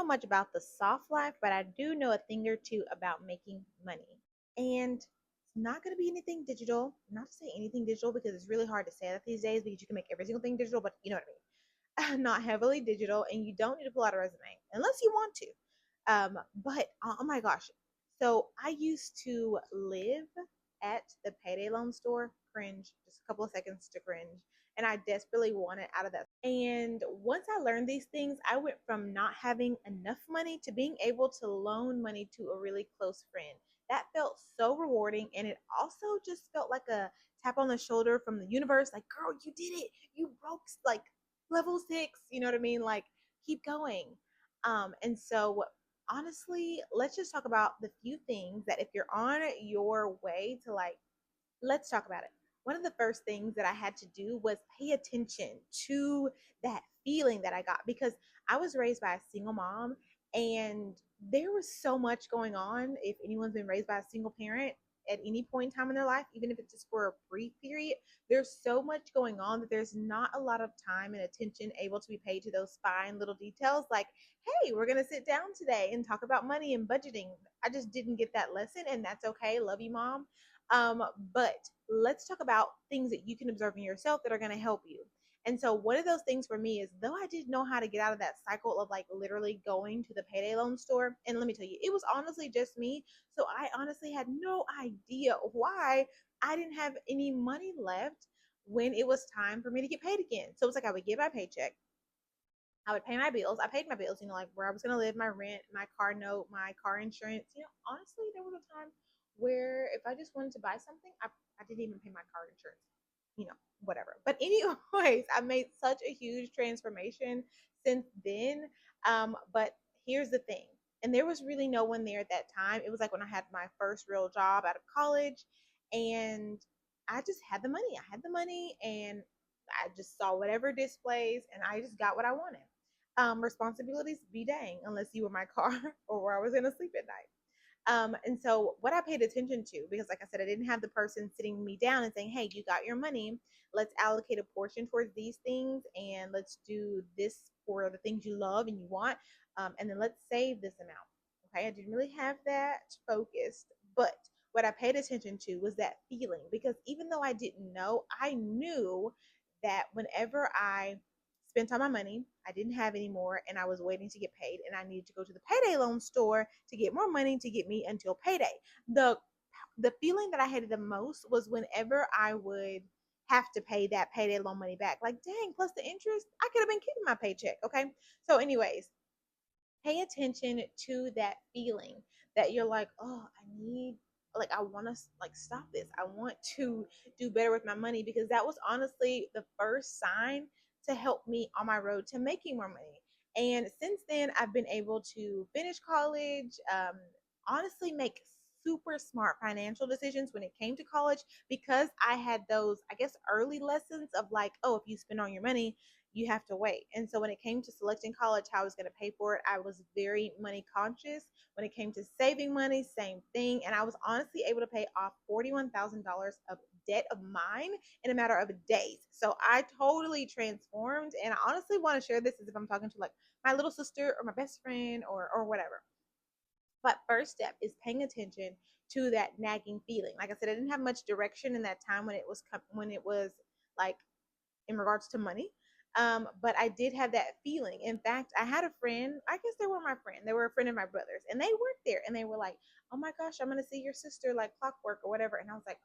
know much about the soft life, but I do know a thing or two about making money. And it's not going to be anything digital. Not to say anything digital because it's really hard to say that these days because you can make every single thing digital, but you know what I mean. Not heavily digital, and you don't need to pull out a resume unless you want to. But oh my gosh. So I used to live at the payday loan store. Cringe. Just a couple of seconds to cringe. And I desperately wanted out of that. And once I learned these things, I went from not having enough money to being able to loan money to a really close friend. That felt so rewarding. And it also just felt like a tap on the shoulder from the universe. Like, girl, you did it. You broke like level 6. You know what I mean? Like, keep going. And so honestly, let's just talk about the few things that if you're on your way to like, let's talk about it. One of the first things that I had to do was pay attention to that feeling that I got because I was raised by a single mom and there was so much going on. If anyone's been raised by a single parent at any point in time in their life, even if it's just for a brief period, there's so much going on that there's not a lot of time and attention able to be paid to those fine little details like, hey, we're going to sit down today and talk about money and budgeting. I just didn't get that lesson, and that's okay. Love you, mom. But let's talk about things that you can observe in yourself that are going to help you. And so one of those things for me is though I didn't know how to get out of that cycle of like literally going to the payday loan store, and let me tell you, it was honestly just me. So I honestly had no idea why I didn't have any money left when it was time for me to get paid again. So it's like I would get my paycheck, I would pay my bills. I paid my bills, like where I was going to live, my rent, my car note, my car insurance. Honestly, there was a time where if I just wanted to buy something, I didn't even pay my car insurance, whatever. But, anyways, I made such a huge transformation since then. But here's the thing, and there was really no one there at that time. It was like when I had my first real job out of college, and I just had the money. I had the money, and I just saw whatever displays, and I just got what I wanted. Responsibilities be dang, unless you were my car or where I was going to sleep at night. And so what I paid attention to, because like I said, I didn't have the person sitting me down and saying, hey, you got your money. Let's allocate a portion towards these things and let's do this for the things you love and you want. And then let's save this amount. Okay. I didn't really have that focused, but what I paid attention to was that feeling because even though I didn't know, I knew that whenever I spent all my money, I didn't have any more, and I was waiting to get paid, and I needed to go to the payday loan store to get more money to get me until payday. The feeling that I hated the most was whenever I would have to pay that payday loan money back. Like, dang, plus the interest, I could have been keeping my paycheck. Okay. So, anyways, pay attention to that feeling that you're like, oh, I want to like stop this. I want to do better with my money because that was honestly the first sign to help me on my road to making more money. And since then, I've been able to finish college, honestly, make super smart financial decisions when it came to college because I had those, I guess, early lessons of like, oh, if you spend all your money, you have to wait. And so when it came to selecting college, how I was going to pay for it, I was very money conscious. When it came to saving money, same thing. And I was honestly able to pay off $41,000 of debt of mine in a matter of days. So I totally transformed. And I honestly want to share this as if I'm talking to like my little sister or my best friend or whatever. But first step is paying attention to that nagging feeling. Like I said, I didn't have much direction in that time when it was like in regards to money. But I did have that feeling. In fact, I had a friend, I guess they were my friend. They were a friend of my brother's and they worked there and they were like, oh my gosh, I'm going to see your sister like clockwork or whatever. And I was like,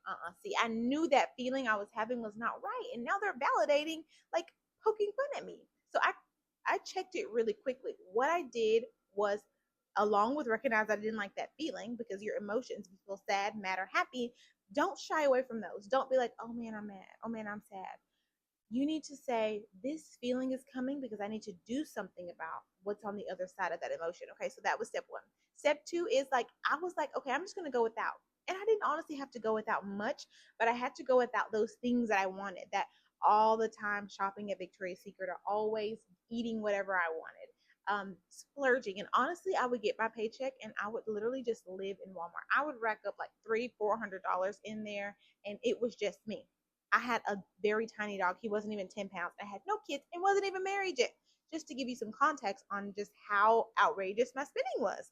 see, I knew that feeling I was having was not right. And now they're validating, like poking fun at me. So I checked it really quickly. What I did was along with recognize I didn't like that feeling because your emotions, if you feel sad, mad, or happy, don't shy away from those. Don't be like, oh man, I'm mad. Oh man, I'm sad. You need to say, this feeling is coming because I need to do something about what's on the other side of that emotion. Okay, so that was step one. Step two is like, I was like, okay, I'm just going to go without. And I didn't honestly have to go without much, but I had to go without those things that I wanted, that all the time shopping at Victoria's Secret or always eating whatever I wanted. Splurging, and honestly I would get my paycheck and I would literally just live in Walmart. I would rack up like $300-400 in there and it was just me. I had a very tiny dog. He wasn't even 10 pounds. I had no kids and wasn't even married yet. just to give you some context on just how outrageous my spending was.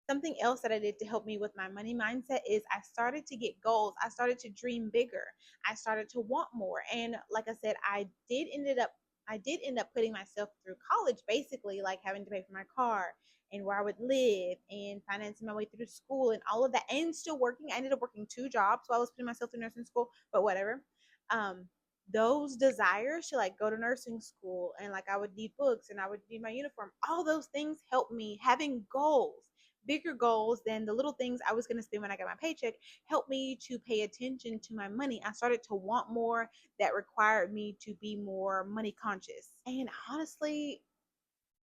Something else that I did to help me with my money mindset is I started to get goals. I started to dream bigger. I started to want more. And like I said, I did end up putting myself through college, basically like having to pay for my car and where I would live and financing my way through school and all of that, and still working. I ended up working 2 jobs while I was putting myself through nursing school, but whatever. Um, those desires to like go to nursing school, and like I would need books and I would need my uniform, all those things helped me. Having goals, bigger goals than the little things I was going to spend when I got my paycheck, helped me to pay attention to my money. I started to want more. That required me to be more money conscious. And honestly,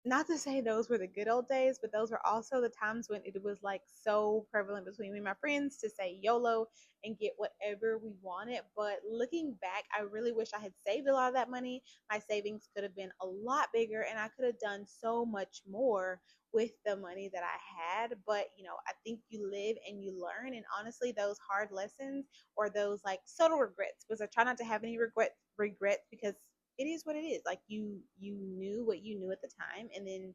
not to say those were the good old days, but those were also the times when it was like so prevalent between me and my friends to say YOLO and get whatever we wanted. But looking back, I really wish I had saved a lot of that money. My savings could have been a lot bigger and I could have done so much more with the money that I had. But I think you live and you learn. And honestly, those hard lessons or those like subtle regrets, because I try not to have any regrets because it is what it is. Like you knew what you knew at the time, and then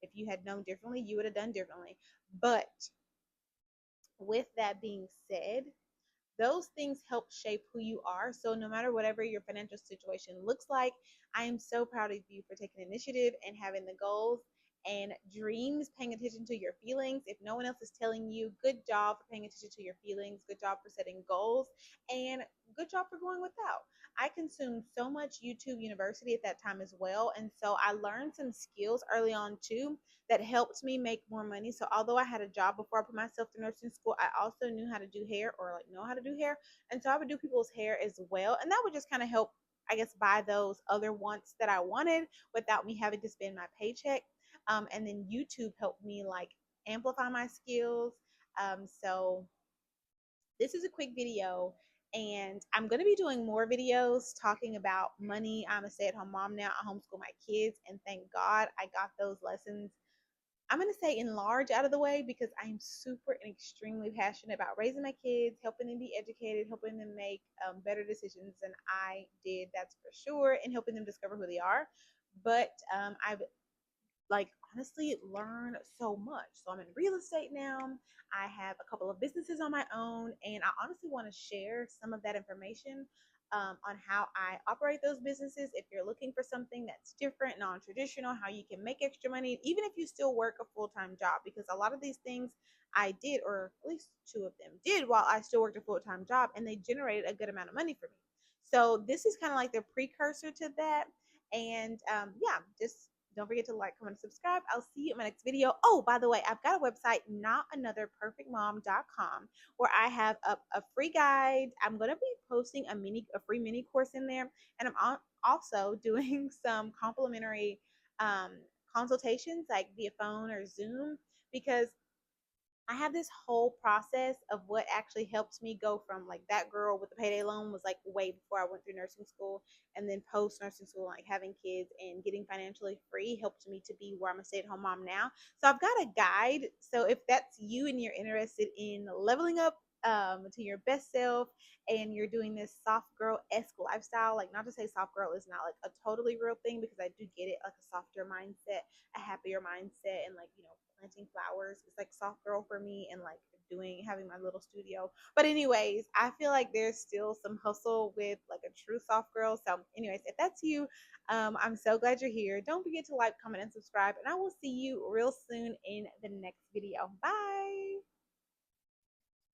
if you had known differently, you would have done differently. But with that being said, those things help shape who you are. So no matter whatever your financial situation looks like, I am so proud of you for taking initiative and having the goals and dreams, paying attention to your feelings. If no one else is telling you, good job for paying attention to your feelings, good job for setting goals, and good job for going without. I consumed so much YouTube University at that time as well. And so I learned some skills early on too that helped me make more money. So although I had a job before I put myself through nursing school, I also knew how to do hair, or like know how to do hair. And so I would do people's hair as well. And that would just kind of help, I guess, buy those other wants that I wanted without me having to spend my paycheck. And then YouTube helped me like amplify my skills. So this is a quick video, and I'm going to be doing more videos talking about money. I'm a stay-at-home mom now. I homeschool my kids, and thank God I got those lessons, I'm going to say, in large, out of the way, because I'm super and extremely passionate about raising my kids, helping them be educated, helping them make better decisions than I did, that's for sure, and helping them discover who they are. But I've like honestly learn so much. So I'm in real estate now. I have a couple of businesses on my own, and I honestly want to share some of that information on how I operate those businesses. If you're looking for something that's different, non-traditional, how you can make extra money, even if you still work a full-time job, because a lot of these things I did, or at least two of them did, while I still worked a full-time job, and they generated a good amount of money for me. So this is kind of like the precursor to that. And yeah, just don't forget to like, comment, and subscribe. I'll see you in my next video. Oh, by the way, I've got a website, notanotherperfectmom.com, where I have a free guide. I'm going to be posting a free mini course in there. And I'm also doing some complimentary um, consultations, like via phone or Zoom, because I have this whole process of what actually helped me go from like that girl with the payday loan was like way before I went through nursing school, and then post nursing school, like having kids and getting financially free helped me to be where I'm a stay-at-home mom now. So I've got a guide. So if that's you and you're interested in leveling up to your best self, and you're doing this soft girl-esque lifestyle, like not to say soft girl is not like a totally real thing, because I do get it, like a softer mindset, a happier mindset, and like planting flowers. It's like soft girl for me, and like having my little studio. But anyways, I feel like there's still some hustle with like a true soft girl. So anyways, if that's you, I'm so glad you're here. Don't forget to like, comment, and subscribe, and I will see you real soon in the next video. Bye.